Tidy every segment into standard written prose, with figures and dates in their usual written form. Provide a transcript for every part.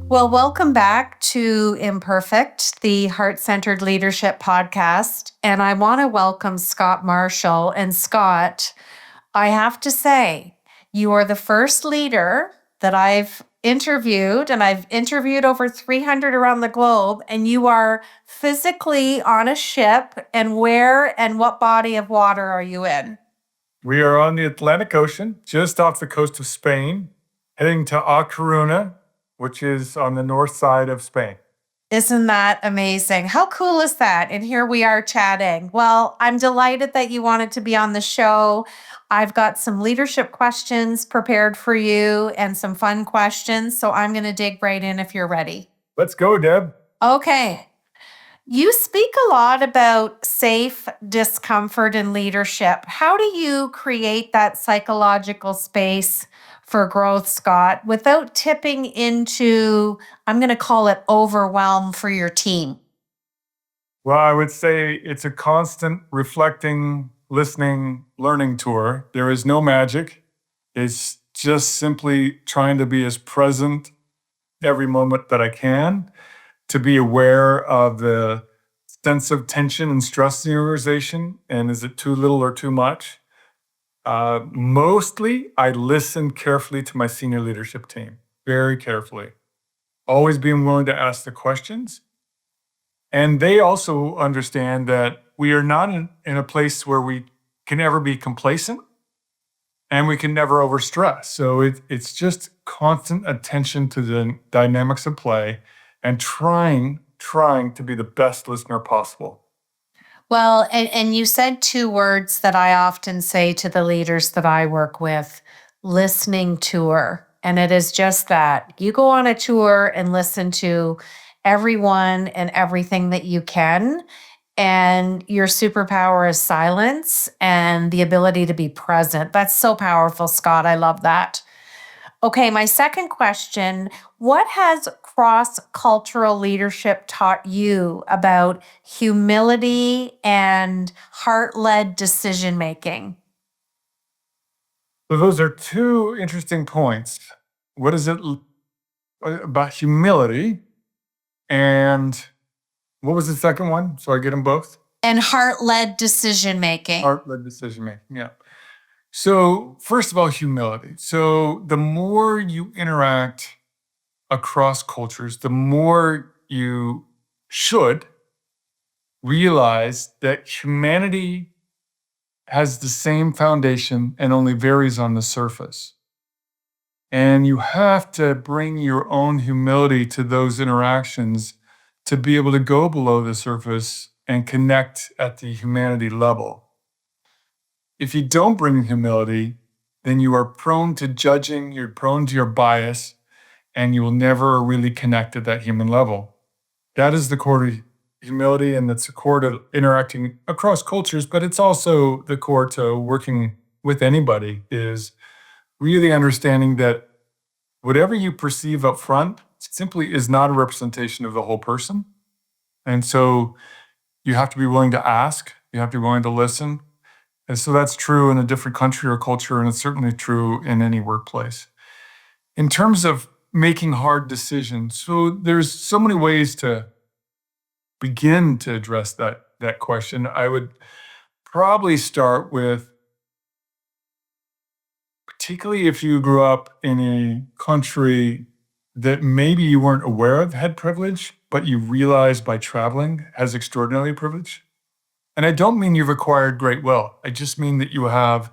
Well, welcome back to Imperfect, the Heart-Centered Leadership podcast. And I want to welcome Scott Marshall. And Scott, I have to say, you are the first leader that I've interviewed, and I've interviewed over 300 around the globe, and you are physically on a ship. And where and what body of water are you in? We are on the Atlantic Ocean, just off the coast of Spain, heading to A Coruña, which is on the north side of Spain. Isn't that amazing? How cool is that? And here we are chatting. Well, I'm delighted that you wanted to be on the show. I've got some leadership questions prepared for you and some fun questions. So I'm going to dig right in if you're ready. Let's go, Deb. Okay. You speak a lot about safe discomfort in leadership. How do you create that psychological space for growth, Scott, without tipping into, I'm going to call it overwhelm for your team? Well, I would say it's a constant reflecting, listening, learning tour. There is no magic. It's just simply trying to be as present every moment that I can, to be aware of the sense of tension and stress in the organization. And is it too little or too much? Mostly, I listen carefully to my senior leadership team, very carefully, always being willing to ask the questions. And they also understand that we are not in a place where we can ever be complacent and we can never overstress. So it's just constant attention to the dynamics of play and trying to be the best listener possible. Well, and you said two words that I often say to the leaders that I work with, listening tour. And it is just that. You go on a tour and listen to everyone and everything that you can. And your superpower is silence and the ability to be present. That's so powerful, Scott. I love that. Okay, my second question, what has cross-cultural leadership taught you about humility and heart-led decision-making? So those are two interesting points. What is it about humility? And what was the second one? So I get them both? And heart-led decision-making. Heart-led decision-making, yeah. So first of all, humility. So the more you interact across cultures, the more you should realize that humanity has the same foundation and only varies on the surface. And you have to bring your own humility to those interactions to be able to go below the surface and connect at the humanity level. If you don't bring humility, then you are prone to judging, you're prone to your bias, and you will never really connect at that human level. That is the core to humility, and it's the core to interacting across cultures, but it's also the core to working with anybody, is really understanding that whatever you perceive up front simply is not a representation of the whole person. And so you have to be willing to ask, you have to be willing to listen. And so that's true in a different country or culture, and it's certainly true in any workplace. In terms of making hard decisions, so there's so many ways to begin to address that question. I would probably start with, particularly if you grew up in a country that maybe you weren't aware of had privilege, but you realized by traveling has extraordinary privilege. And I don't mean you've acquired great wealth. I just mean that you have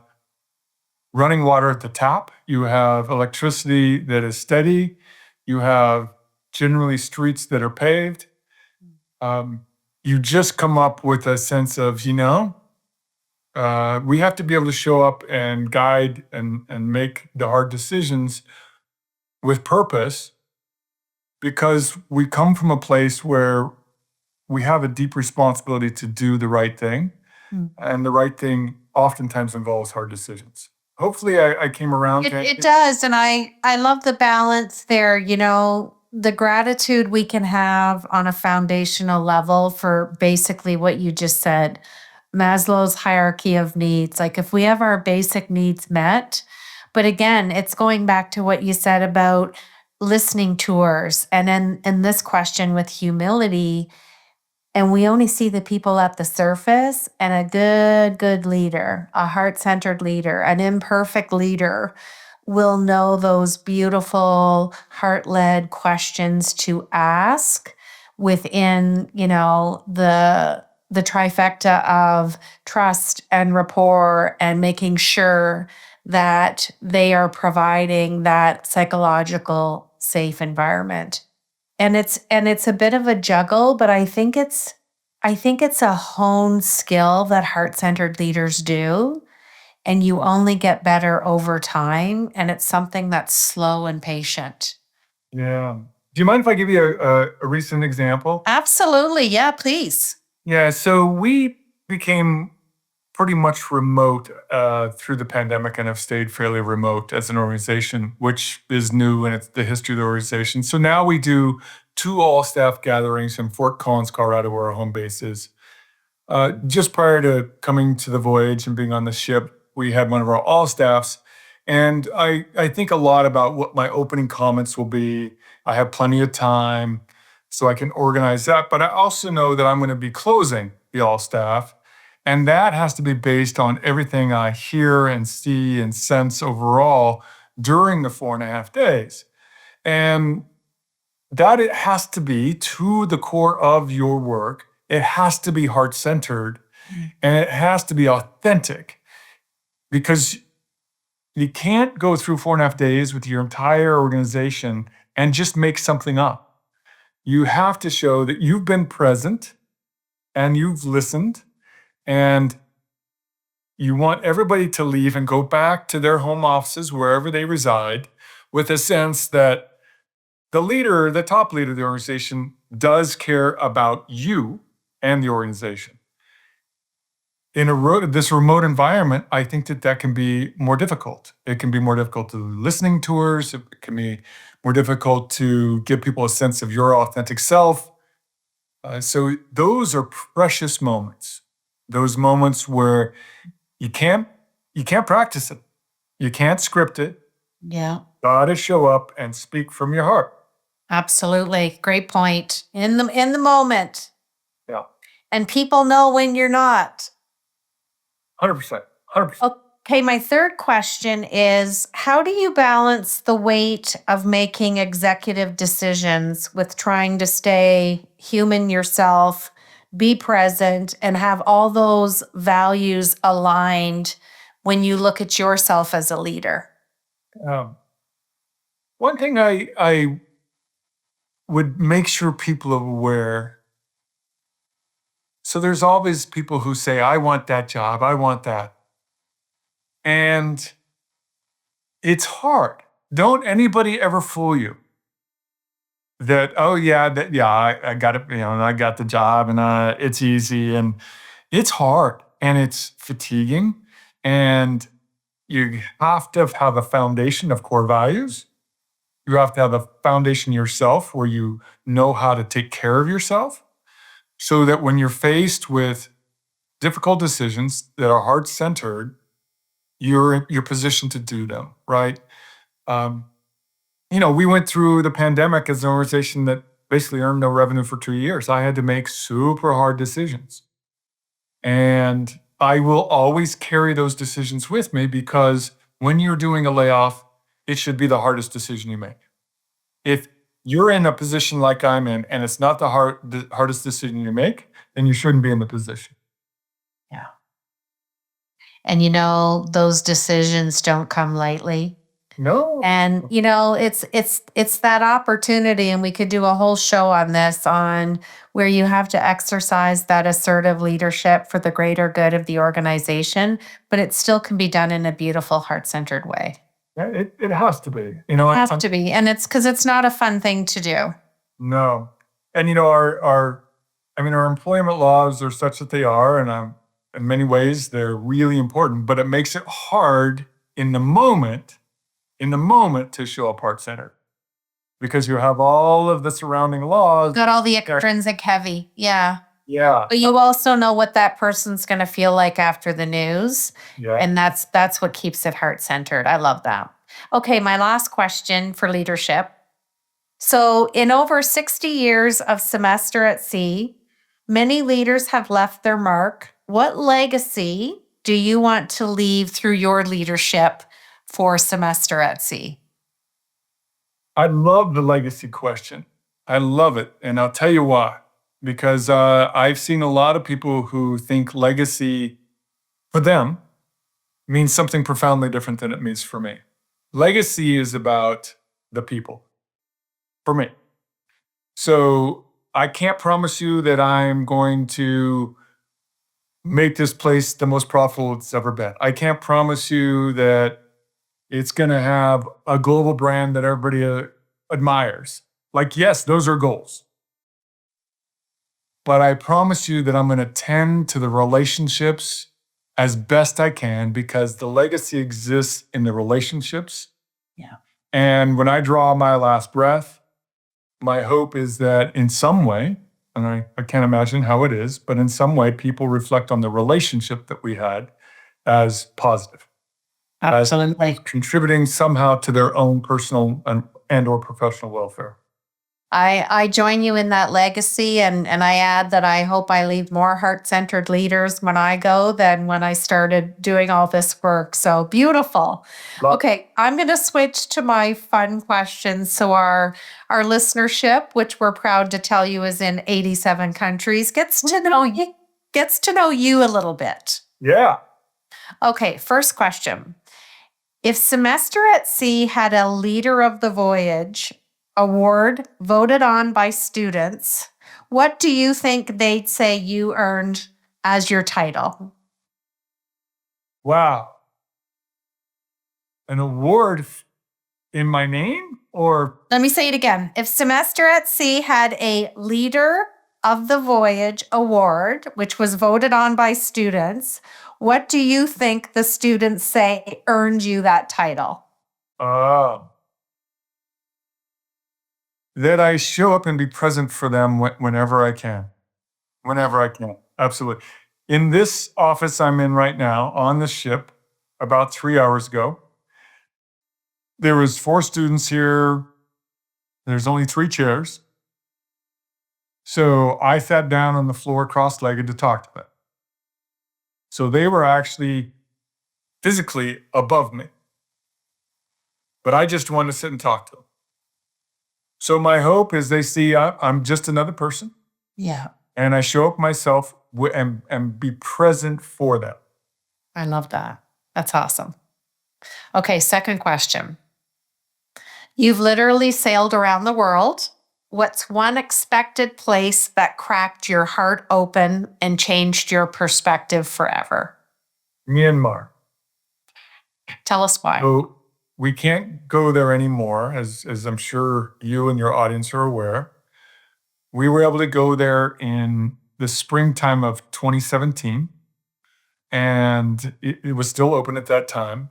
running water at the tap, you have electricity that is steady, you have generally streets that are paved. You just come up with a sense of, we have to be able to show up and guide and make the hard decisions with purpose, because we come from a place where we have a deep responsibility to do the right thing. And the right thing oftentimes involves hard decisions. Hopefully I came around. It does. And I love the balance there, the gratitude we can have on a foundational level for basically what you just said, Maslow's hierarchy of needs. Like if we have our basic needs met, but again, it's going back to what you said about listening tours. And in this question with humility, and we only see the people at the surface, and a good leader, a heart-centered leader, an imperfect leader will know those beautiful heart-led questions to ask within, the trifecta of trust and rapport and making sure that they are providing that psychological safe environment. And it's a bit of a juggle, but I think it's a honed skill that heart-centered leaders do, and you only get better over time, and it's something that's slow and patient. Yeah. Do you mind if I give you a recent example? Absolutely. Yeah, please. Yeah. So we became pretty much remote through the pandemic and have stayed fairly remote as an organization, which is new in the history of the organization. So now we do 2 all-staff gatherings in Fort Collins, Colorado, where our home base is. Just prior to coming to the voyage and being on the ship, we had one of our all-staffs. And I think a lot about what my opening comments will be. I have plenty of time, so I can organize that. But I also know that I'm going to be closing the all-staff. And that has to be based on everything I hear and see and sense overall during the 4.5 days. And that it has to be to the core of your work. It has to be heart-centered and it has to be authentic, because you can't go through 4.5 days with your entire organization and just make something up. You have to show that you've been present and you've listened, and you want everybody to leave and go back to their home offices, wherever they reside, with a sense that the leader, the top leader of the organization, does care about you and the organization. In this remote environment, I think that can be more difficult. It can be more difficult to do listening tours. It can be more difficult to give people a sense of your authentic self. So those are precious moments. Those moments where you can't practice it. You can't script it. Yeah, Gotta show up and speak from your heart. absolutely. Great point. In the moment. Yeah, And people know when you're not. 100%. 100%. Okay, my third question is, how do you balance the weight of making executive decisions with trying to stay human yourself, be present, and have all those values aligned when you look at yourself as a leader? Um, One thing I would make sure people are aware. So there's always people who say, I want that job, I want that. And it's hard. Don't anybody ever fool you that, oh yeah, I got it, I got the job and it's easy. And it's hard and it's fatiguing. And you have to have a foundation of core values. You have to have a foundation yourself where you know how to take care of yourself, so that when you're faced with difficult decisions that are heart-centered, you're positioned to do them, right? Um, we went through the pandemic as an organization that basically earned no revenue for 2 years. I had to make super hard decisions. And I will always carry those decisions with me, because when you're doing a layoff, it should be the hardest decision you make. If you're in a position like I'm in and it's not the hardest decision you make, then you shouldn't be in the position. Yeah. And those decisions don't come lightly. No. And it's that opportunity, and we could do a whole show on this, on where you have to exercise that assertive leadership for the greater good of the organization, but it still can be done in a beautiful, heart-centered way. Yeah, it has to be. It has to be, and it's because it's not a fun thing to do. No. And our employment laws are such that they are, and in many ways they're really important, but it makes it hard in the moment to show up heart-centered, because you have all of the surrounding laws. Got all the extrinsic heavy. Yeah. Yeah. But you also know what that person's going to feel like after the news. Yeah. And that's what keeps it heart-centered. I love that. Okay, my last question for leadership. So, in over 60 years of Semester at Sea, many leaders have left their mark. What legacy do you want to leave through your leadership for Semester at Sea? I love the legacy question. I love it. And I'll tell you why. Because I've seen a lot of people who think legacy for them means something profoundly different than it means for me. Legacy is about the people for me. So I can't promise you that I'm going to make this place the most profitable it's ever been. I can't promise you that it's going to have a global brand that everybody admires. Like, yes, those are goals. But I promise you that I'm going to tend to the relationships as best I can because the legacy exists in the relationships. Yeah. And when I draw my last breath, my hope is that in some way, and I can't imagine how it is, but in some way, people reflect on the relationship that we had as positive, Absolutely. as contributing somehow to their own personal and or professional welfare. I join you in that legacy, and I add that I hope I leave more heart-centered leaders when I go than when I started doing all this work. So beautiful. Okay, I'm going to switch to my fun questions. So our listenership, which we're proud to tell you is in 87 countries, gets to know you a little bit. Yeah. Okay, first question. If Semester at Sea had a Leader of the Voyage award voted on by students, what do you think they'd say you earned as your title? Wow. An award in my name or Let me say it again. If Semester at Sea had a Leader of the Voyage award, which was voted on by students, what do you think the students say earned you that title? that I show up and be present for them whenever I can. Whenever I can. Absolutely. In this office I'm in right now on the ship about 3 hours ago, there was 4 students here. There's only 3 chairs. So I sat down on the floor cross-legged to talk to them. So they were actually physically above me. But I just wanted to sit and talk to them. So my hope is they see I'm just another person. Yeah. And I show up myself and be present for them. I love that. That's awesome. Okay, second question. You've literally sailed around the world. What's one expected place that cracked your heart open and changed your perspective forever? Myanmar. Tell us why. So we can't go there anymore, as I'm sure you and your audience are aware. We were able to go there in the springtime of 2017, and it was still open at that time.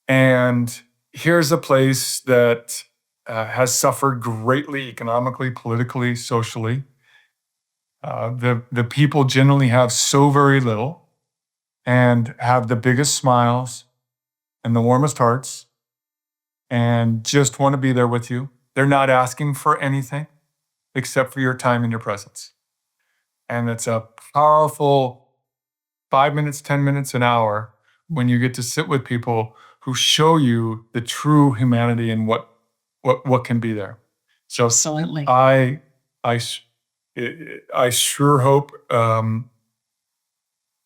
And here's a place that has suffered greatly economically, politically, socially. The people generally have so very little and have the biggest smiles and the warmest hearts and just want to be there with you. They're not asking for anything except for your time and your presence. And it's a powerful 5 minutes, 10 minutes, an hour when you get to sit with people who show you the true humanity and what can be there. So Absolutely. I sure hope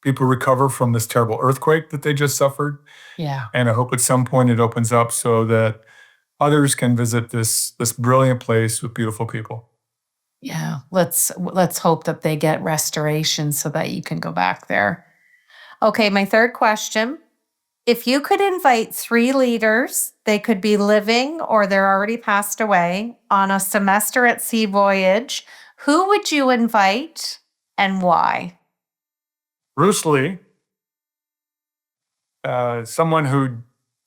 people recover from this terrible earthquake that they just suffered. Yeah. And I hope at some point it opens up so that others can visit this brilliant place with beautiful people. Yeah. Let's hope that they get restoration so that you can go back there. Okay, my third question. If you could invite 3 leaders, they could be living or they're already passed away, on a Semester at Sea voyage, who would you invite and why? Bruce Lee, someone who,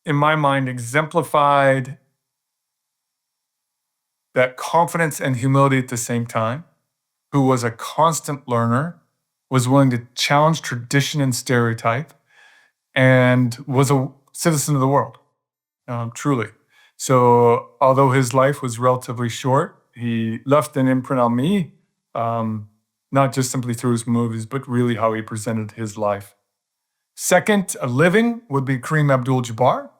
in my mind, exemplified that confidence and humility at the same time, who was a constant learner, was willing to challenge tradition and stereotype, and was a citizen of the world, truly. So, although his life was relatively short, he left an imprint on me, not just simply through his movies, but really how he presented his life. Second, a living would be Kareem Abdul-Jabbar.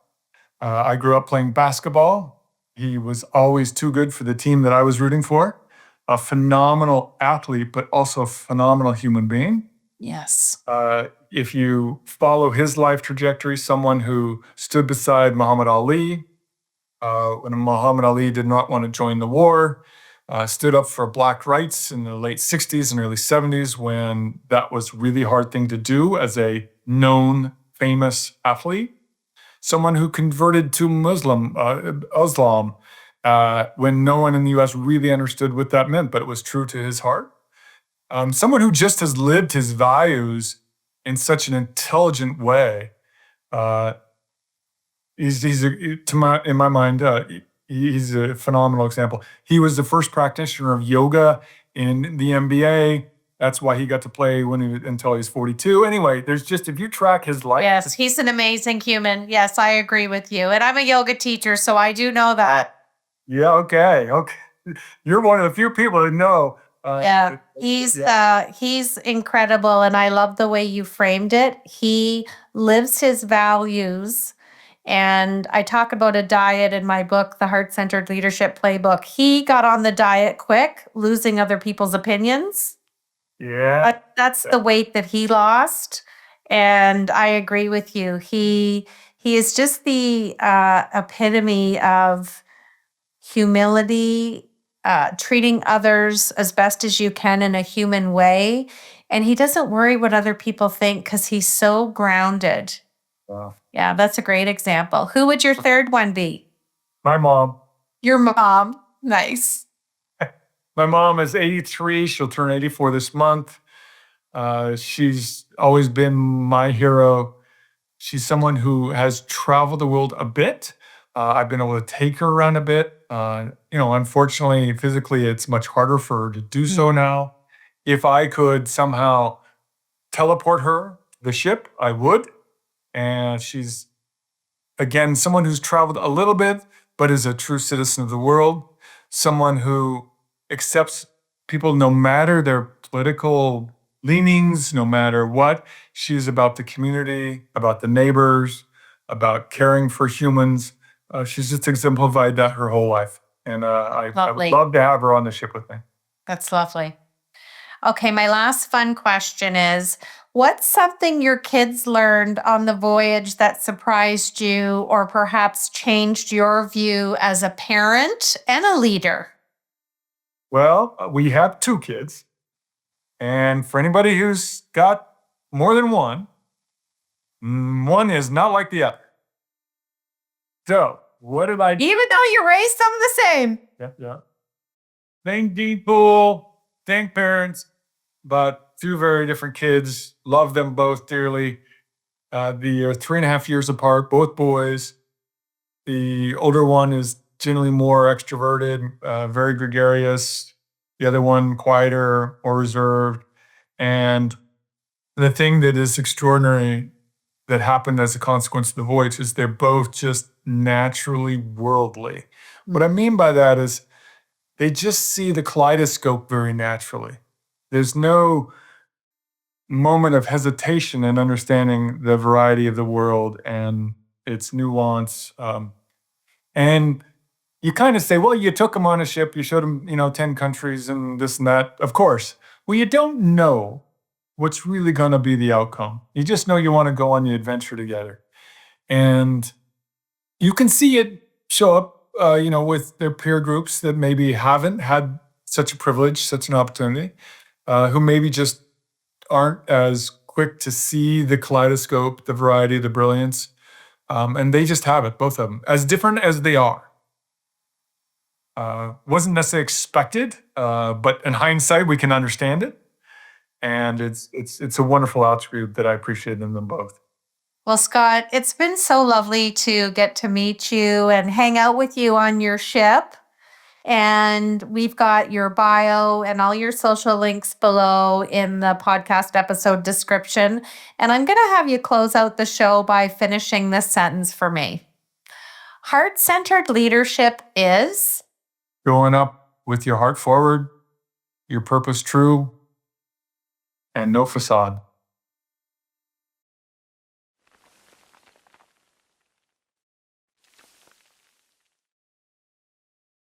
I grew up playing basketball. He was always too good for the team that I was rooting for. A phenomenal athlete, but also a phenomenal human being. Yes. If you follow his life trajectory, someone who stood beside Muhammad Ali when Muhammad Ali did not want to join the war, stood up for black rights in the late 60s and early 70s when that was a really hard thing to do as a known, famous athlete. Someone who converted to Islam, when no one in the US really understood what that meant, but it was true to his heart. Someone who just has lived his values in such an intelligent way. In my mind, he's a phenomenal example. He was the first practitioner of yoga in the NBA. That's why he got to play until he was 42. Anyway, there's just, if you track his life. Yes, he's an amazing human. Yes, I agree with you. And I'm a yoga teacher, so I do know that. Yeah, okay. You're one of the few people that know. He's incredible, and I love the way you framed it. He lives his values, and I talk about a diet in my book, The Heart-Centered Leadership Playbook. He got on the diet quick, losing other people's opinions. Yeah. But that's the weight that he lost, and I agree with you. He is just the epitome of humility, treating others as best as you can in a human way. And he doesn't worry what other people think because he's so grounded. Wow. Yeah, that's a great example. Who would your third one be? My mom. Your mom. Nice. My mom is 83. She'll turn 84 this month. She's always been my hero. She's someone who has traveled the world a bit. I've been able to take her around a bit. Unfortunately, physically, it's much harder for her to do so now. If I could somehow teleport her to the ship, I would. And she's, again, someone who's traveled a little bit, but is a true citizen of the world. Someone who accepts people no matter their political leanings, no matter what. She's about the community, about the neighbors, about caring for humans. She's just exemplified that her whole life. And I would love to have her on the ship with me. That's lovely. Okay, my last fun question is, what's something your kids learned on the voyage that surprised you or perhaps changed your view as a parent and a leader? Well, we have 2 kids. And for anybody who's got more than one is not like the other. So, what did I do? Even though you raised them the same. Yeah. Thank deep pool, thank parents, but 2 very different kids. Love them both dearly. They are 3.5 years apart, both boys. The older one is generally more extroverted, very gregarious. The other one quieter, more reserved. And the thing that is extraordinary that happened as a consequence of the voyage is they're both just naturally worldly. What I mean by that is they just see the kaleidoscope very naturally. There's no moment of hesitation in understanding the variety of the world and its nuance. And you kind of say, well, you took them on a ship, you showed them, 10 countries and this and that. Of course. Well, you don't know what's really going to be the outcome. You just know you want to go on the adventure together. And you can see it show up, with their peer groups that maybe haven't had such a privilege, such an opportunity, who maybe just aren't as quick to see the kaleidoscope, the variety, the brilliance. And they just have it, both of them, as different as they are. Wasn't necessarily expected, but in hindsight, we can understand it. And it's a wonderful attribute that I appreciate in them both. Well, Scott, it's been so lovely to get to meet you and hang out with you on your ship. And we've got your bio and all your social links below in the podcast episode description. And I'm going to have you close out the show by finishing this sentence for me. Heart-centered leadership is Showing up with your heart forward, your purpose true, and no facade.